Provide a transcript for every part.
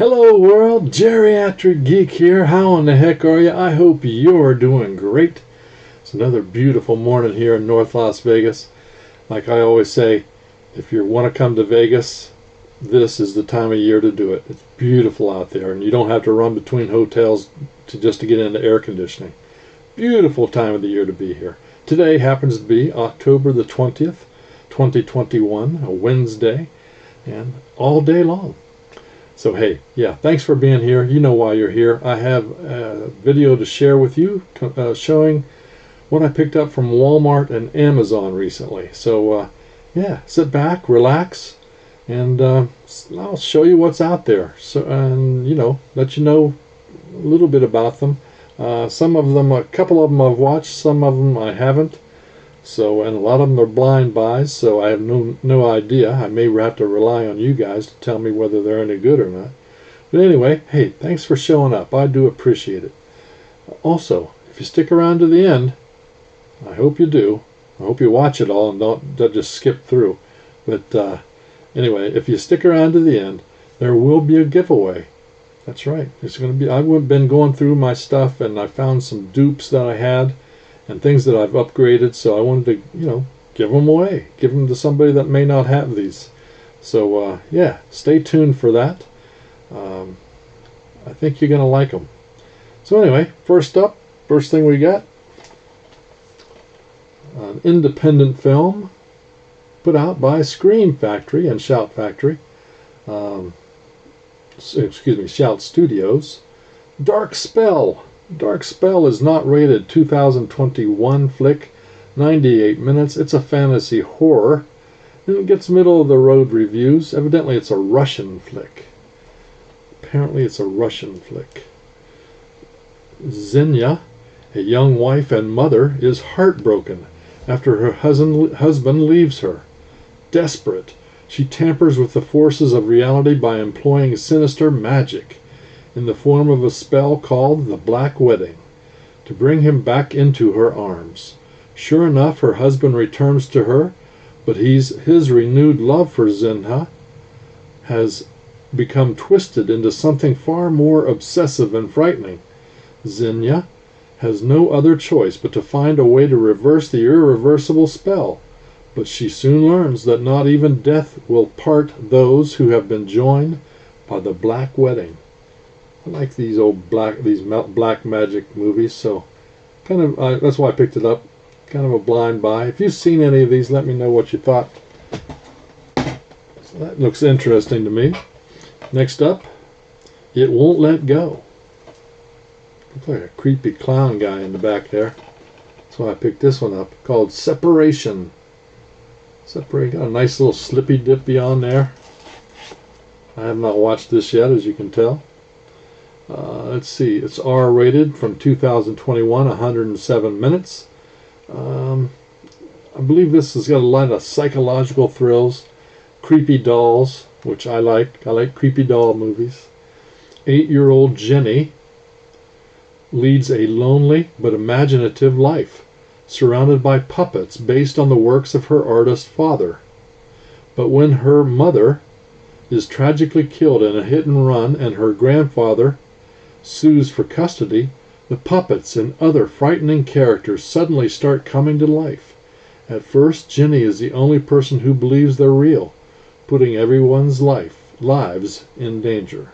Hello world, Geriatric Geek here. How in the heck are you? I hope you're doing great. It's another beautiful morning here in North Las Vegas. Like I always say, if you want to come to Vegas, this is the time of year to do it. It's beautiful out there, and you don't have to run between hotels just to get into air conditioning. Beautiful time of the year to be here. Today happens to be October the 20th, 2021, a Wednesday, and all day long. So hey, yeah, thanks for being here. You know why you're here. I have a video to share with you showing what I picked up from Walmart and Amazon recently. So yeah, sit back, relax, and I'll show you what's out there. So, and let you know a little bit about them. Some of them, a couple of them I've watched, some of them I haven't. So, and a lot of them are blind buys, so I have no idea. I may have to rely on you guys to tell me whether they're any good or not. But anyway, hey, thanks for showing up. I do appreciate it. Also, if you stick around to the end, I hope you do. I hope you watch it all and don't just skip through. But anyway, if you stick around to the end, there will be a giveaway. That's right. It's going to be. I've been going through my stuff, and I found some dupes that I had and things that I've upgraded, so I wanted to, give them away. Give them to somebody that may not have these. So, yeah, stay tuned for that. I think you're going to like them. So anyway, first thing we got, an independent film put out by Scream Factory and Shout Factory. Shout Studios. Dark Spell. Dark Spell is not rated. 2021 flick, 98 minutes. It's a fantasy horror, and it gets middle of the road reviews. Evidently it's a Russian flick. Apparently it's a Russian flick. Xenia, a young wife and mother, is heartbroken after her husband leaves her. Desperate, she tampers with the forces of reality by employing sinister magic in the form of a spell called the Black Wedding, to bring him back into her arms. Sure enough, her husband returns to her, but his renewed love for Xenia has become twisted into something far more obsessive and frightening. Xenia has no other choice but to find a way to reverse the irreversible spell, but she soon learns that not even death will part those who have been joined by the Black Wedding. I like these black magic movies, so kind of that's why I picked it up. Kind of a blind buy. If you've seen any of these, let me know what you thought. So that looks interesting to me. Next up, It Won't Let Go. Looks like a creepy clown guy in the back there. That's why I picked this one up. Called Separation. Got a nice little slippy dippy on there. I have not watched this yet, as you can tell. Let's see, it's R-rated from 2021, 107 minutes. I believe this has got a lot of psychological thrills, creepy dolls, which I like. I like creepy doll movies. 8-year-old Jenny leads a lonely but imaginative life, surrounded by puppets based on the works of her artist father. But when her mother is tragically killed in a hit and run and her grandfather sues for custody, the puppets and other frightening characters suddenly start coming to life. At first, Jenny is the only person who believes they're real, putting everyone's lives in danger.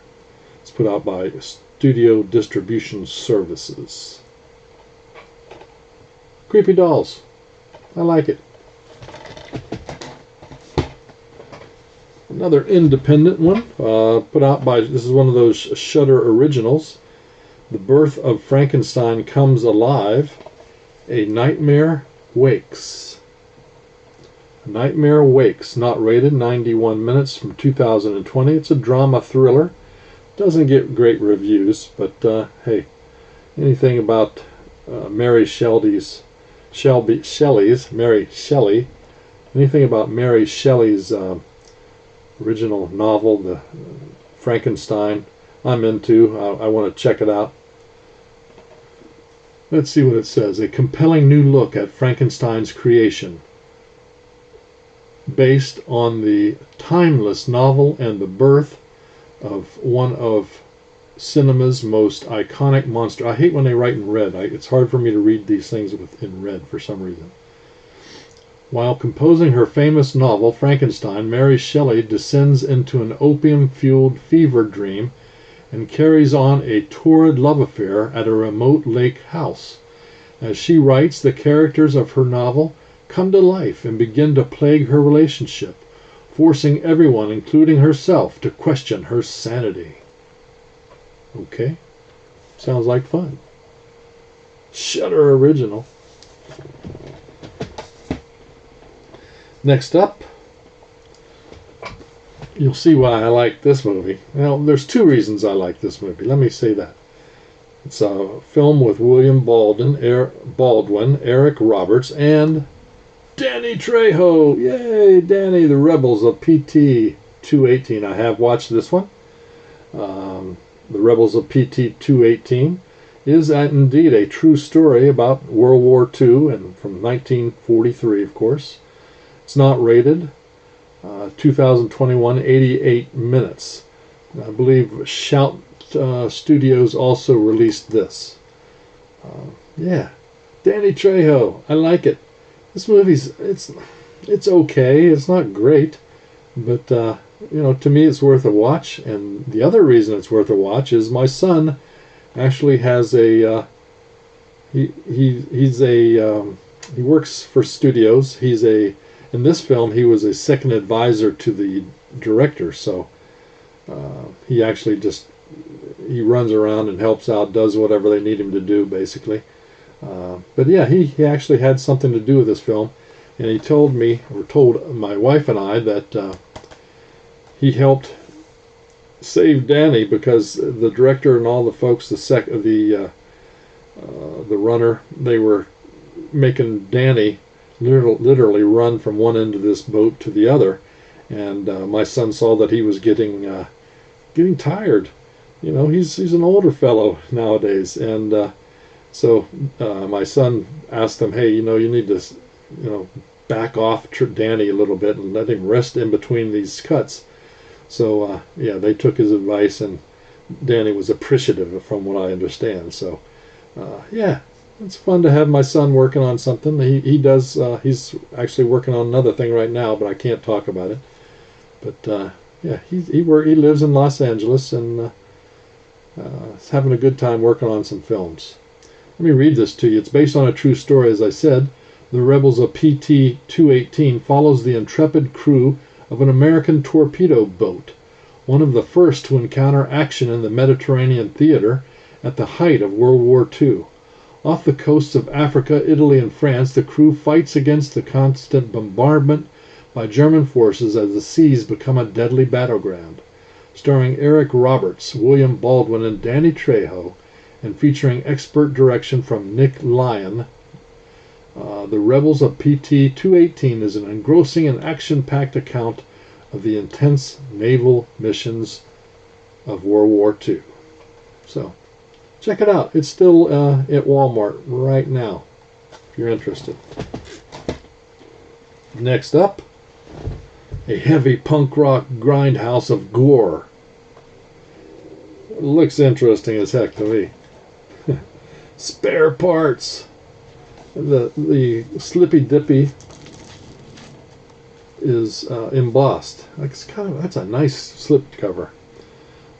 It's put out by Studio Distribution Services. Creepy dolls. I like it. Another independent one, put out by, this is one of those Shudder originals. The Birth of Frankenstein Comes Alive. A Nightmare Wakes. A Nightmare Wakes, not rated, 91 minutes from 2020. It's a drama thriller. Doesn't get great reviews, but hey, anything about Mary Shelley's, anything about Mary Shelley's original novel, the Frankenstein, I'm into. I want to check it out. Let's see what it says. A compelling new look at Frankenstein's creation, based on the timeless novel and the birth of one of cinema's most iconic monster. I hate when they write in red. It's hard for me to read these things in red for some reason. While composing her famous novel, Frankenstein, Mary Shelley descends into an opium-fueled fever dream and carries on a torrid love affair at a remote lake house. As she writes, the characters of her novel come to life and begin to plague her relationship, forcing everyone, including herself, to question her sanity. Okay, sounds like fun. Shudder original. Next up, you'll see why I like this movie. Well, there's two reasons I like this movie. Let me say that. It's a film with William Baldwin, Eric Roberts, and Danny Trejo. Yay, Danny, the Rebels of PT 218. I have watched this one. The Rebels of PT 218 is indeed a true story about World War II, and from 1943, of course. It's not rated. 2021, 88 minutes. I believe Shout Studios also released this. Yeah, Danny Trejo. I like it. This movie's it's okay. It's not great, but to me it's worth a watch. And the other reason it's worth a watch is my son actually has a he works for studios. In this film he was a second advisor to the director, so he actually he runs around and helps out, does whatever they need him to do, basically. But yeah, he actually had something to do with this film, and he told my wife and I that he helped save Danny because the director and all the folks, the runner, they were making Danny literally run from one end of this boat to the other, and my son saw that he was getting tired. He's an older fellow nowadays, and so my son asked him, hey, you need to back off Danny a little bit and let him rest in between these cuts. So yeah, they took his advice, and Danny was appreciative from what I understand. So yeah, it's fun to have my son working on something. He's actually working on another thing right now, but I can't talk about it. But yeah, he lives in Los Angeles, and is having a good time working on some films. Let me read this to you. It's based on a true story, as I said. The Rebels of PT 218 follows the intrepid crew of an American torpedo boat, one of the first to encounter action in the Mediterranean theater at the height of World War II. Off the coasts of Africa, Italy, and France, the crew fights against the constant bombardment by German forces as the seas become a deadly battleground. Starring Eric Roberts, William Baldwin, and Danny Trejo, and featuring expert direction from Nick Lyon, The Rebels of PT 218 is an engrossing and action-packed account of the intense naval missions of World War II. So, check it out. It's still at Walmart right now, if you're interested. Next up, a heavy punk rock grindhouse of gore. Looks interesting as heck to me. Spare parts. The Slippy Dippy is embossed. That's a nice slipcover.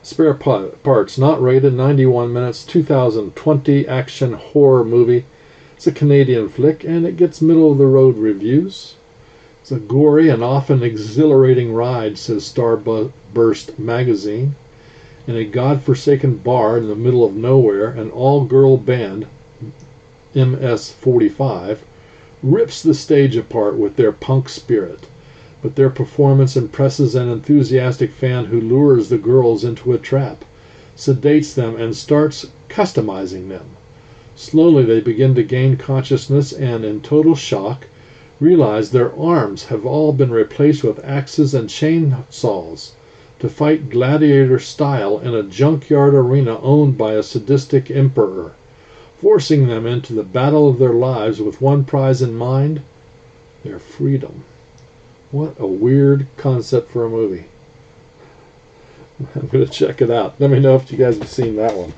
Spare parts, not rated, 91 minutes, 2020 action horror movie. It's a Canadian flick, and it gets middle-of-the-road reviews. It's a gory and often exhilarating ride, says Starburst magazine. In a godforsaken bar in the middle of nowhere, an all-girl band, MS-45, rips the stage apart with their punk spirit. But their performance impresses an enthusiastic fan who lures the girls into a trap, sedates them, and starts customizing them. Slowly they begin to gain consciousness and, in total shock, realize their arms have all been replaced with axes and chainsaws to fight gladiator style in a junkyard arena owned by a sadistic emperor, forcing them into the battle of their lives with one prize in mind: their freedom. What a weird concept for a movie. I'm going to check it out. Let me know if you guys have seen that one.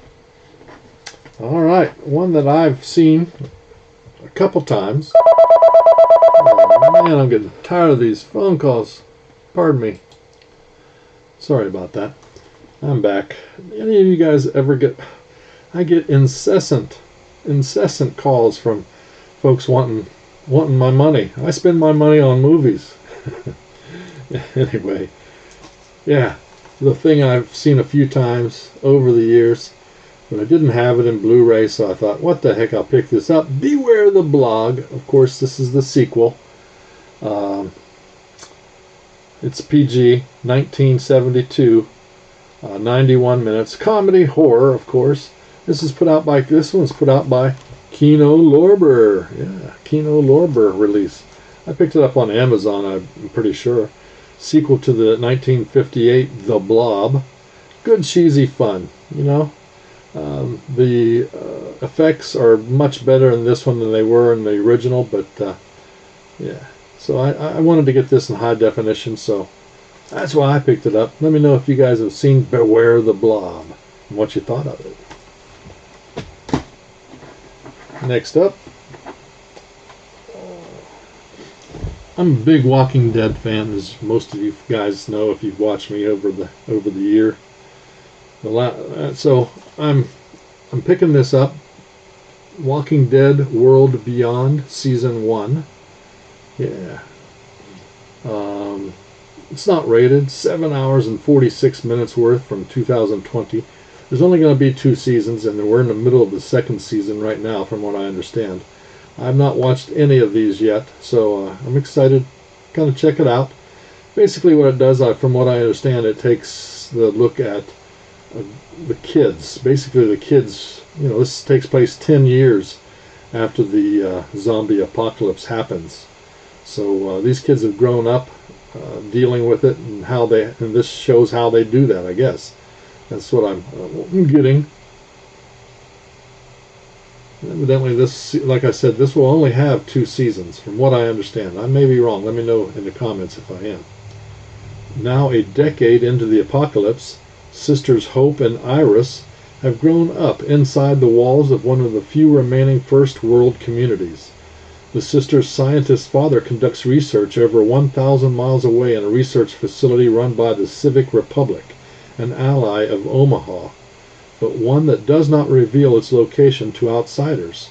All right, one that I've seen a couple times. Oh man, I'm getting tired of these phone calls. Pardon me. Sorry about that. I'm back. Any of you guys ever get... I get incessant calls from folks wanting my money. I spend my money on movies. Anyway, yeah, the thing I've seen a few times over the years, but I didn't have it in Blu-ray, so I thought, what the heck, I'll pick this up. Beware the Blob. Of course, this is the sequel. It's PG, 1972, 91 minutes. Comedy, horror, of course. This one's put out by Kino Lorber. Yeah, Kino Lorber release. I picked it up on Amazon, I'm pretty sure. Sequel to the 1958 The Blob. Good cheesy fun, you know. The effects are much better in this one than they were in the original, but yeah. So I wanted to get this in high definition, so that's why I picked it up. Let me know if you guys have seen Beware the Blob and what you thought of it. Next up, I'm a big Walking Dead fan, as most of you guys know if you've watched me over the year. So I'm picking this up. Walking Dead World Beyond Season 1. Yeah. It's not rated. 7 hours and 46 minutes worth from 2020. There's only going to be 2 seasons, and we're in the middle of the 2nd season right now, from what I understand. I've not watched any of these yet, so I'm excited to kind of check it out. Basically what it does, from what I understand, it takes the look at the kids. Basically the kids, this takes place 10 years after the zombie apocalypse happens. So these kids have grown up dealing with it, and this shows how they do that, I guess. That's what I'm getting. Evidently, this, like I said, this will only have 2 seasons, from what I understand. I may be wrong. Let me know in the comments if I am. Now, a decade into the apocalypse, sisters Hope and Iris have grown up inside the walls of one of the few remaining First World communities. The sisters' scientist father conducts research over 1,000 miles away in a research facility run by the Civic Republic, an ally of Omaha, but one that does not reveal its location to outsiders.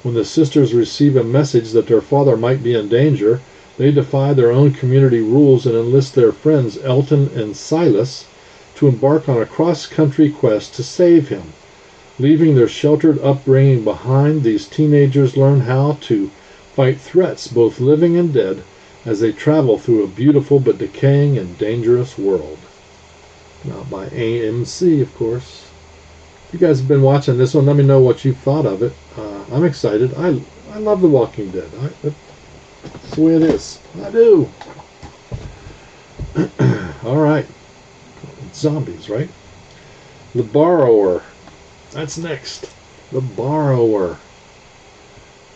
When the sisters receive a message that their father might be in danger, they defy their own community rules and enlist their friends Elton and Silas to embark on a cross-country quest to save him. Leaving their sheltered upbringing behind, these teenagers learn how to fight threats, both living and dead, as they travel through a beautiful but decaying and dangerous world. Now by AMC, of course. If you guys have been watching this one, let me know what you thought of it. I'm excited. I love The Walking Dead. That's the way it is. I do. All right. Zombies, right? The Borrower. That's next. The Borrower.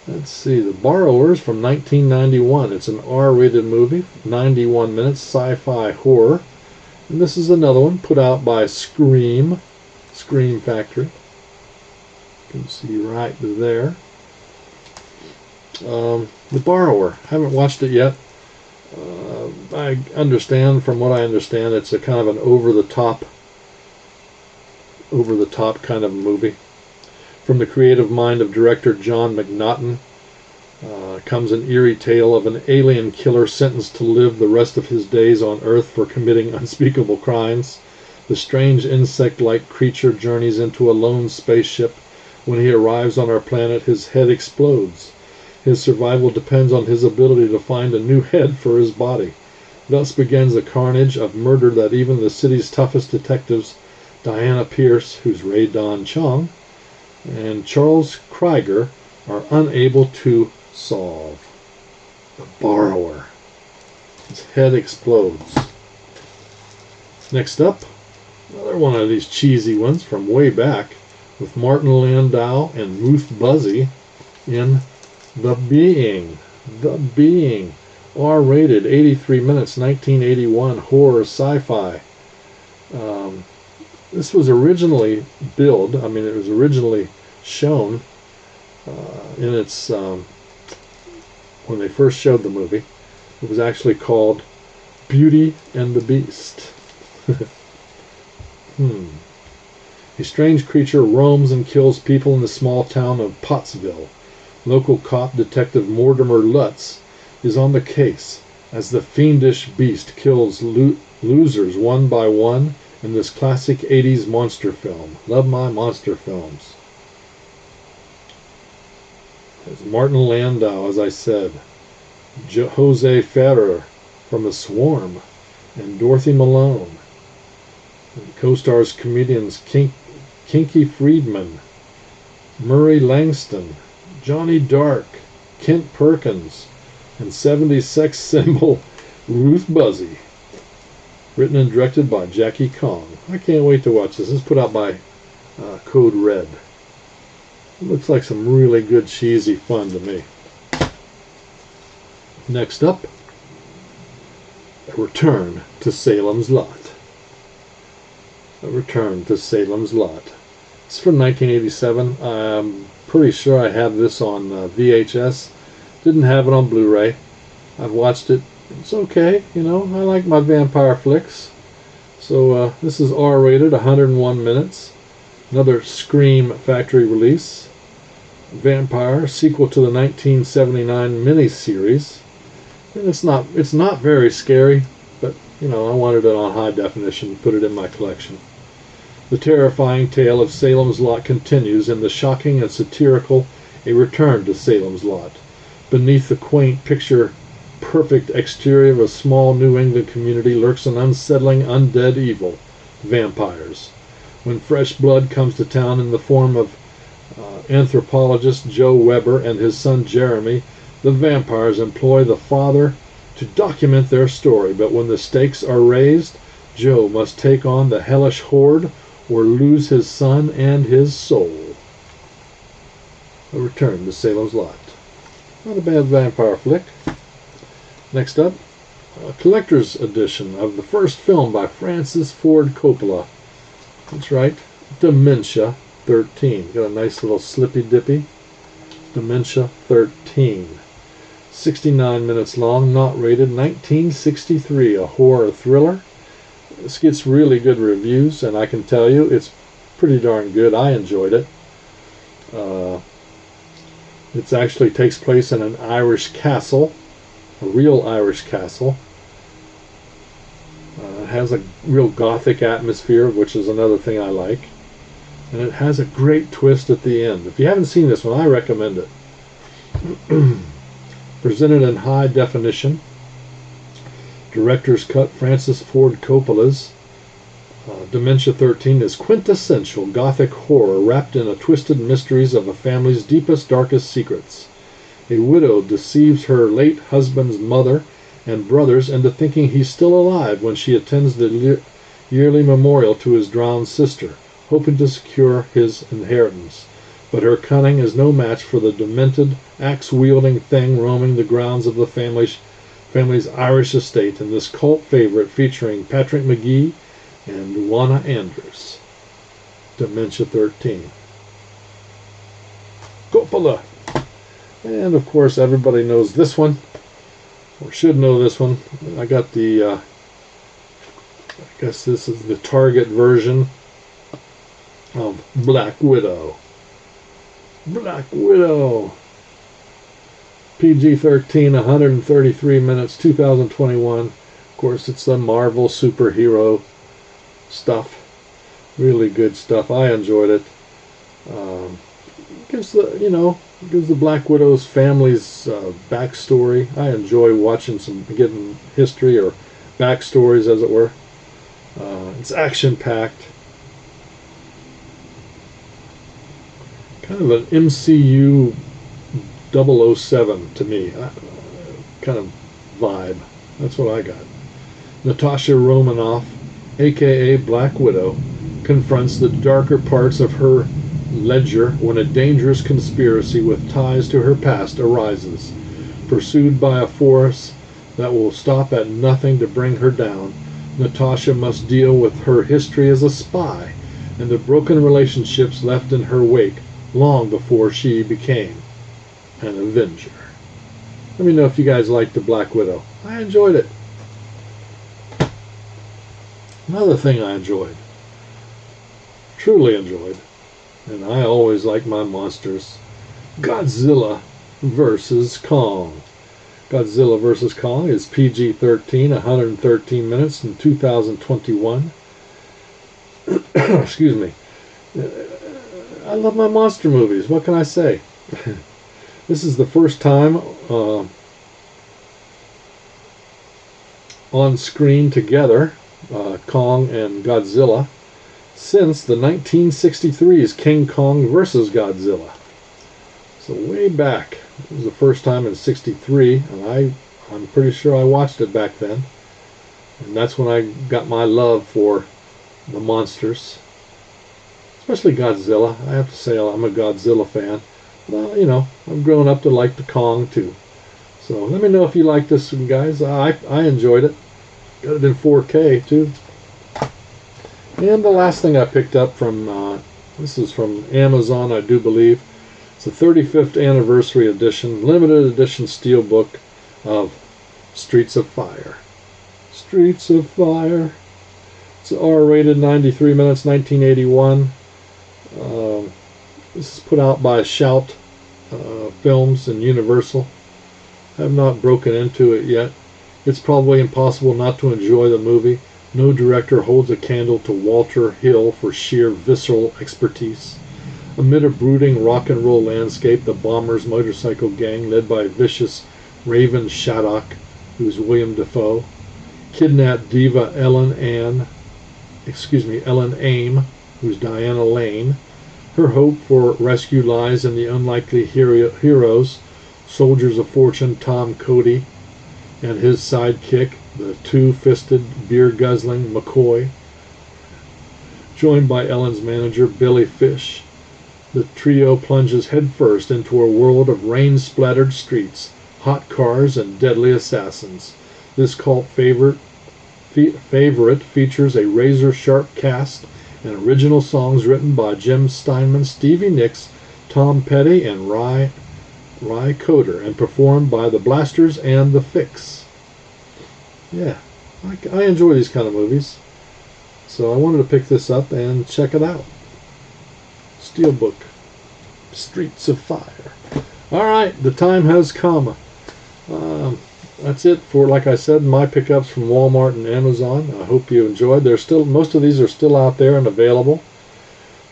Let's see. The Borrower is from 1991. It's an R-rated movie, 91 minutes, sci-fi horror. And this is another one put out by Scream Factory. You can see right there. The Borrower. Haven't watched it yet. I understand, from what I understand, it's a kind of an over the top kind of movie. From the creative mind of director John McNaughton comes an eerie tale of an alien killer sentenced to live the rest of his days on Earth for committing unspeakable crimes. The strange insect-like creature journeys into a lone spaceship. When he arrives on our planet, his head explodes. His survival depends on his ability to find a new head for his body. Thus begins a carnage of murder that even the city's toughest detectives, Diana Pierce, who's Ray Don Chong, and Charles Krieger, are unable to solve. The Borrower. His head explodes. Next up, another one of these cheesy ones from way back, with Martin Landau and Ruth Buzzy in The Being. The Being. R-rated, 83 minutes, 1981, horror sci-fi. This was originally billed, I mean, it was originally shown in its, when they first showed the movie, it was actually called Beauty and the Beast. A strange creature roams and kills people in the small town of Pottsville. Local cop Detective Mortimer Lutz is on the case as the fiendish beast kills losers one by one in this classic 80s monster film. Love my monster films. There's Martin Landau, as I said, Jose Ferrer from The Swarm, and Dorothy Malone. And co-stars comedians Kinky Friedman, Murray Langston, Johnny Dark, Kent Perkins, and 70s sex symbol Ruth Buzzy. Written and directed by Jackie Kong. I can't wait to watch this. This is put out by Code Red. It looks like some really good cheesy fun to me. Next up, A Return to Salem's Lot. A Return to Salem's Lot. It's from 1987. I'm pretty sure I have this on VHS. Didn't have it on Blu-ray. I've watched it. It's okay, you know. I like my vampire flicks. So this is R-rated, 101 minutes. Another Scream factory release. Vampire, sequel to the 1979 miniseries. And it's not very scary, but you know, I wanted it on high definition, put it in my collection. The terrifying tale of Salem's Lot continues in the shocking and satirical A Return to Salem's Lot. Beneath the quaint picture-perfect exterior of a small New England community lurks an unsettling undead evil, vampires. When fresh blood comes to town in the form of anthropologist Joe Weber and his son Jeremy, the vampires employ the father to document their story, but when the stakes are raised, Joe must take on the hellish horde or lose his son and his soul. A Return to Salem's Lot. Not a bad vampire flick. Next up, a collector's edition of the first film by Francis Ford Coppola. That's right, Dementia XIII. Got a nice little slippy dippy. Dementia XIII. 69 minutes long, not rated, 1963, a horror thriller. This gets really good reviews, and I can tell you it's pretty darn good. I enjoyed it. It actually takes place in an Irish castle, a real Irish castle. It has a real gothic atmosphere, which is another thing I like. And it has a great twist at the end. If you haven't seen this one, I recommend it. Presented in high definition. Director's cut. Francis Ford Coppola's Dementia XIII is quintessential gothic horror wrapped in a twisted mysteries of a family's deepest, darkest secrets. A widow deceives her late husband's mother and brothers into thinking he's still alive when she attends the yearly memorial to his drowned sister, hoping to secure his inheritance. But her cunning is no match for the demented, axe-wielding thing roaming the grounds of the family's Irish estate in this cult favorite featuring Patrick McGee and Luana Andrews. Dementia XIII. Coppola! And of course everybody knows this one, or should know this one. I got the, I guess this is the Target version of Black Widow. Black Widow. PG-13, 133 minutes, 2021. Of course, it's the Marvel superhero stuff. Really good stuff. I enjoyed it. Gives the Black Widow's family's backstory. I enjoy watching getting history or backstories, as it were. It's action-packed. Kind of an MCU 007 to me, kind of vibe. That's what I got. Natasha Romanoff, aka Black Widow, confronts the darker parts of her ledger when a dangerous conspiracy with ties to her past arises. Pursued by a force that will stop at nothing to bring her down, Natasha must deal with her history as a spy and the broken relationships left in her wake long before she became an Avenger. Let me know if you guys liked The Black Widow. I enjoyed it. Another thing I enjoyed, truly enjoyed, and I always like my monsters, Godzilla vs. Kong. Godzilla vs. Kong is PG-13, 113 minutes in 2021. Excuse me. I love my monster movies. What can I say? This is the first time on screen together, Kong and Godzilla, since the 1963's King Kong vs. Godzilla. So way back. It was the first time in '63, and I'm pretty sure I watched it back then. And that's when I got my love for the monsters, especially Godzilla. I have to say I'm a Godzilla fan. Well, you know, I've grown up to like the Kong too. So let me know if you like this one, guys. I enjoyed it. Got it in 4K too. And the last thing I picked up from, this is from Amazon, I do believe. It's the 35th anniversary edition, limited edition steelbook of Streets of Fire. Streets of Fire. It's R-rated, 93 minutes, 1981. This is put out by Shout Films and Universal. I have not broken into it yet. It's probably impossible not to enjoy the movie. No director holds a candle to Walter Hill for sheer visceral expertise. Amid a brooding rock and roll landscape, the Bombers motorcycle gang, led by vicious Raven Shattuck, who's William Dafoe, kidnapped diva Ellen Aim, who's Diana Lane. Her hope for rescue lies in the unlikely heroes, soldiers of fortune Tom Cody, and his sidekick, the two-fisted, beer-guzzling McCoy, joined by Ellen's manager, Billy Fish. The trio plunges headfirst into a world of rain-splattered streets, hot cars, and deadly assassins. This cult favorite features a razor-sharp cast and original songs written by Jim Steinman, Stevie Nicks, Tom Petty, and Ry Coder, and performed by the Blasters and the Fix. Yeah, I enjoy these kind of movies, so I wanted to pick this up and check it out. Steelbook, Streets of Fire. Alright, the time has come. That's it for, like I said, my pickups from Walmart and Amazon. I hope you enjoyed. Most of these are still out there and available.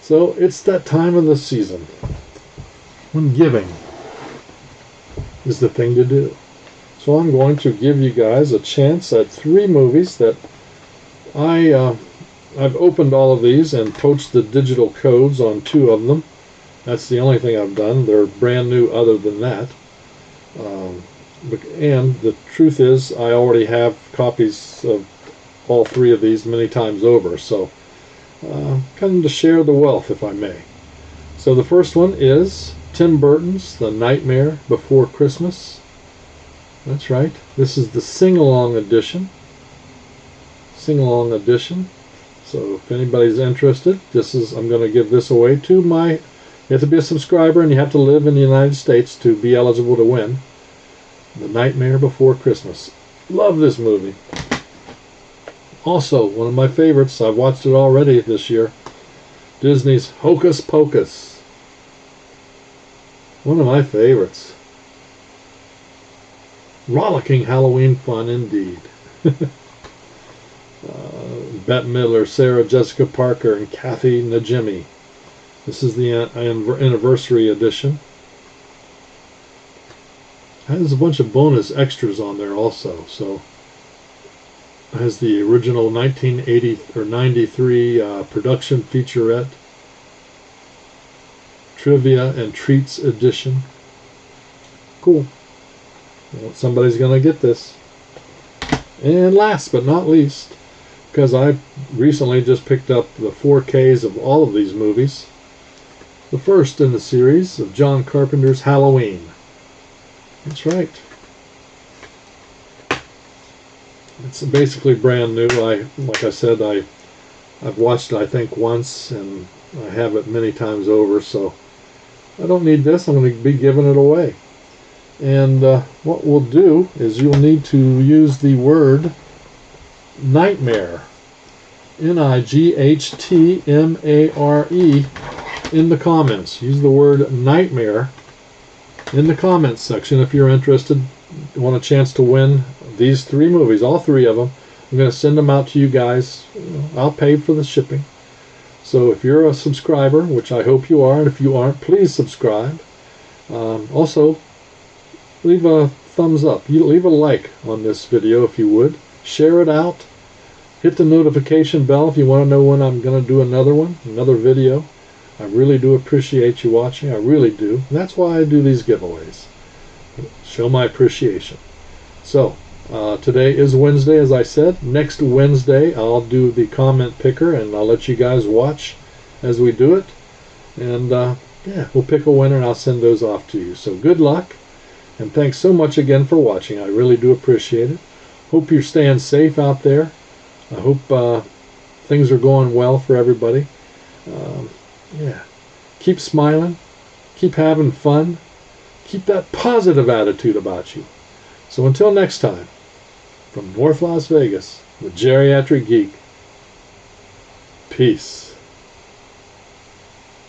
So it's that time of the season when giving is the thing to do. So I'm going to give you guys a chance at 3 movies that I've opened all of these and poached the digital codes on 2 of them. That's the only thing I've done. They're brand new other than that. And the truth is, I already have copies of all 3 of these many times over. So, kind of to share the wealth, if I may. So the first one is Tim Burton's The Nightmare Before Christmas. That's right. This is the sing-along edition. Sing-along edition. So if anybody's interested, I'm going to give this away to you have to be a subscriber and you have to live in the United States to be eligible to win. The Nightmare Before Christmas. Love this movie. Also, one of my favorites, I've watched it already this year, Disney's Hocus Pocus. One of my favorites. Rollicking Halloween fun indeed. Bette Midler, Sarah Jessica Parker, and Kathy Najimy. This is the anniversary edition. It has a bunch of bonus extras on there also. So it has the original 1980 or 93 production featurette, trivia and treats edition. Cool. Well, somebody's gonna get this. And last but not least, because I recently just picked up the 4Ks of all of these movies. The first in the series of John Carpenter's Halloween. That's right. It's basically brand new. Like I said, I've watched it I think once, and I have it many times over, so I don't need this. I'm going to be giving it away. And what we'll do is you'll need to use the word nightmare, Nightmare, in the comments. Use the word nightmare in the comments section if you're interested. You want a chance to win these 3 movies, all 3 of them. I'm going to send them out to you guys. I'll pay for the shipping. So if you're a subscriber, which I hope you are, and if you aren't, please subscribe. Also, leave a thumbs up. Leave a like on this video if you would. Share it out. Hit the notification bell if you want to know when I'm going to do another video. I really do appreciate you watching. I really do. And that's why I do these giveaways. Show my appreciation. So, today is Wednesday, as I said. Next Wednesday, I'll do the comment picker, and I'll let you guys watch as we do it. And, yeah, we'll pick a winner, and I'll send those off to you. So, good luck, and thanks so much again for watching. I really do appreciate it. Hope you're staying safe out there. I hope things are going well for everybody. Yeah, keep smiling, keep having fun, keep that positive attitude about you. So until next time, from North Las Vegas, with Geriatric Geek, peace.